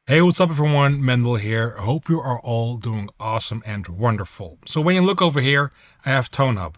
Hey, what's up everyone? Mendel here. I hope you are all doing awesome and wonderful. So when you look over here, I have Tone Hub.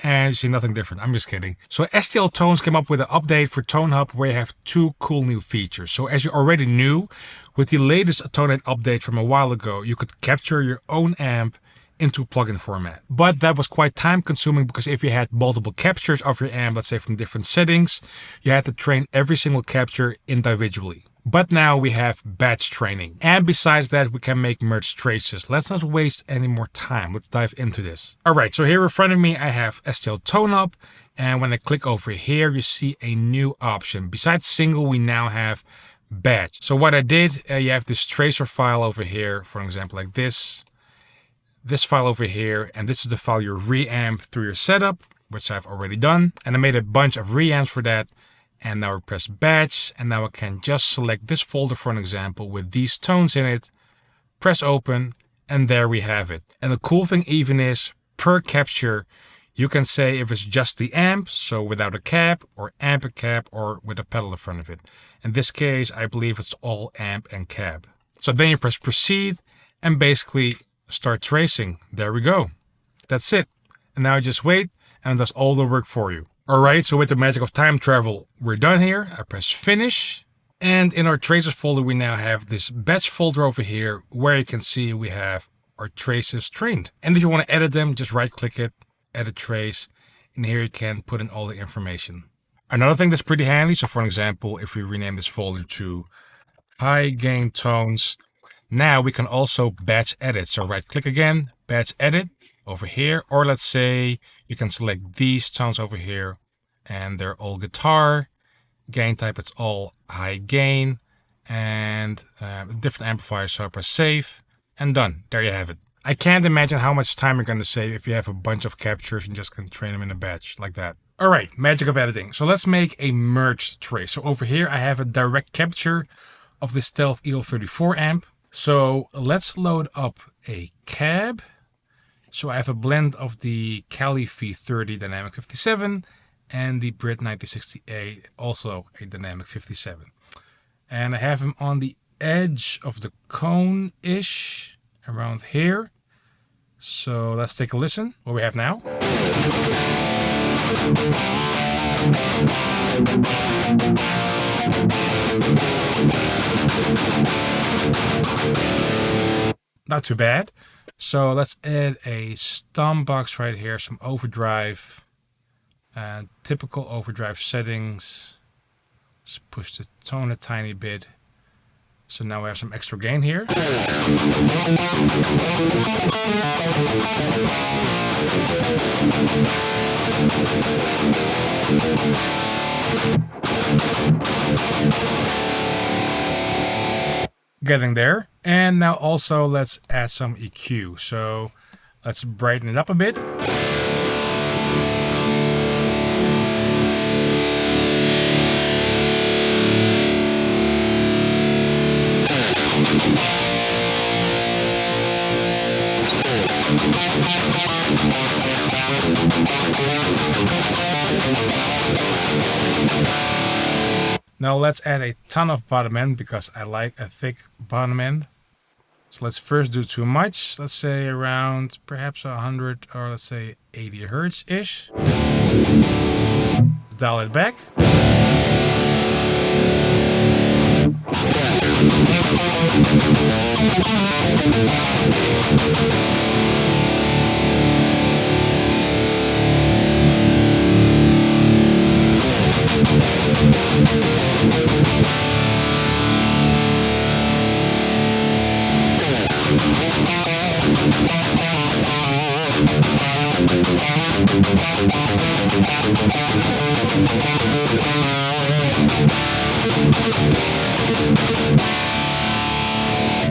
And you see nothing different. I'm just kidding. So STL Tones came up with an update for Tone Hub where you have two cool new features. So as you already knew, with the latest Tone update from a while ago, you could capture your own amp into plugin format. But that was quite time consuming because if you had multiple captures of your amp, let's say from different settings, you had to train every single capture individually. But now we have batch training. And besides that, we can make merge traces. Let's not waste any more time. Let's dive into this. All right, so here in front of me, I have STL Tone Up. And when I click over here, you see a new option. Besides single, we now have batch. So what I did, you have this tracer file over here, for example, like this file over here, and this is the file you reamp through your setup, which I've already done. And I made a bunch of reamps for that. And now we press batch, and now I can just select this folder for an example with these tones in it, press open, and there we have it. And the cool thing even is, per capture, you can say if it's just the amp, so without a cap, or amp and cap, or with a pedal in front of it. In this case, I believe it's all amp and cap. So then you press proceed, and basically start tracing. There we go. That's it. And now you just wait, and it does all the work for you. Alright, so with the magic of time travel, we're done here. I press finish. And in our traces folder, we now have this batch folder over here where you can see we have our traces trained. And if you want to edit them, just right click it, edit trace, and here you can put in all the information. Another thing that's pretty handy, so for example, if we rename this folder to high gain tones, now we can also batch edit. So right click again, batch edit over here, or let's say you can select these tones over here and they're all guitar, gain type it's all high gain, and different amplifiers. So I press save and done. There you have it. I can't imagine how much time you're going to save if you have a bunch of captures and just can train them in a batch like that. All right, magic of editing. So let's make a merged trace. So over here I have a direct capture of the Stealth EL34 amp. So let's load up a cab. So I have a blend of the Cali V30 Dynamic 57 and the Brit 9068, also a Dynamic 57. And I have them on the edge of the cone-ish, around here. So let's take a listen, what we have now. Not too bad. So let's add a stomp box right here, some overdrive, typical overdrive settings. Let's push the tone a tiny bit. So now we have some extra gain here. Getting there. And now also let's add some EQ. So let's brighten it up a bit. Now let's add a ton of bottom end because I like a thick bottom end. So let's first do too much. Let's say around perhaps 100 or let's say 80 Hertz-ish. Dial it back.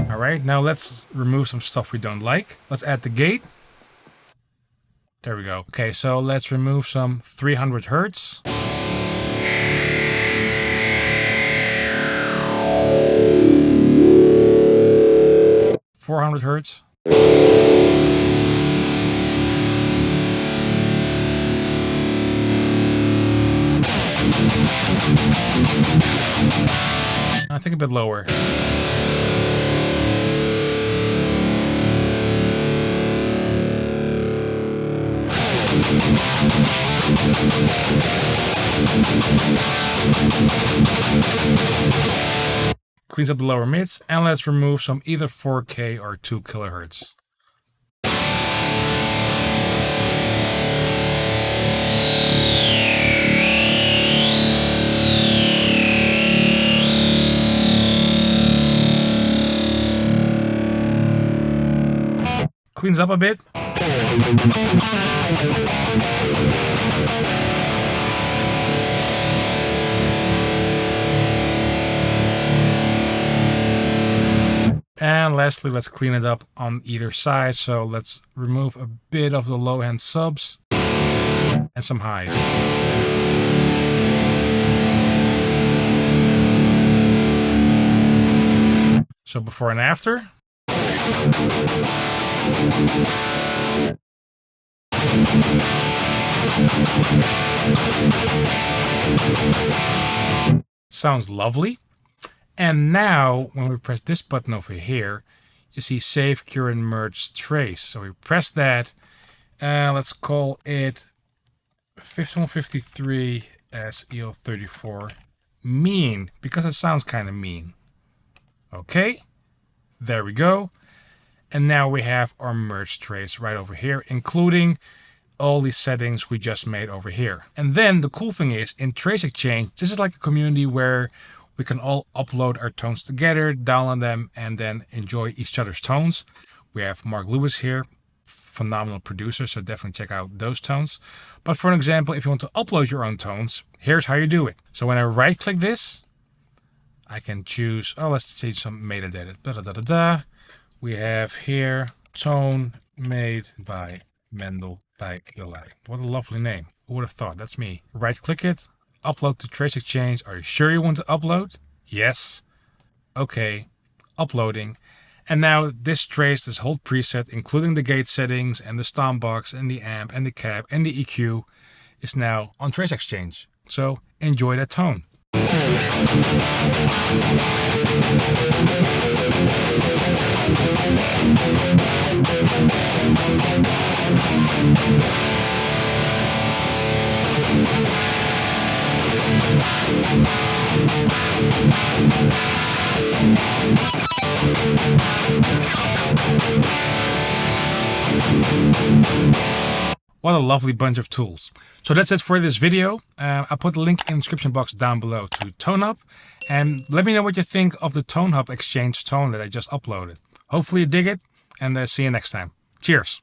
All right, now let's remove some stuff we don't like. Let's add the gate. There we go. Okay, so let's remove some 300 Hertz. 400 Hertz. I Take a bit lower. Cleans up the lower mids, and let's remove some either 4K or 2 kilohertz. Cleans up a bit. And lastly, let's clean it up on either side. So let's remove a bit of the low end subs and some highs. So before and after. Sounds lovely. And now, when we press this button over here, you see Save, Cure, and Merge Trace. So we press that. Let's call it 5153 as EL34 mean, because it sounds kind of mean. Okay, there we go. And now we have our merge trace right over here, including all these settings we just made over here. And then the cool thing is, in Trace Exchange, this is like a community where we can all upload our tones together, download them, and then enjoy each other's tones. We have Mark Lewis here, phenomenal producer, so definitely check out those tones. But for an example, if you want to upload your own tones, here's how you do it. So when I right click this, I can choose, let's say some metadata. We have here tone made by Mendel by Eli. What a lovely name. Who would have thought? That's me. Right click it, upload to Trace Exchange. Are you sure you want to upload? Yes. Okay, uploading. And now this trace, this whole preset, including the gate settings and the stomp box and the amp and the cab and the EQ, is now on Trace Exchange. So enjoy that tone. What a lovely bunch of tools. So that's it for this video. I'll put a link in the description box down below to ToneHub. And let me know what you think of the ToneHub Exchange tone that I just uploaded. Hopefully you dig it, and see you next time. Cheers.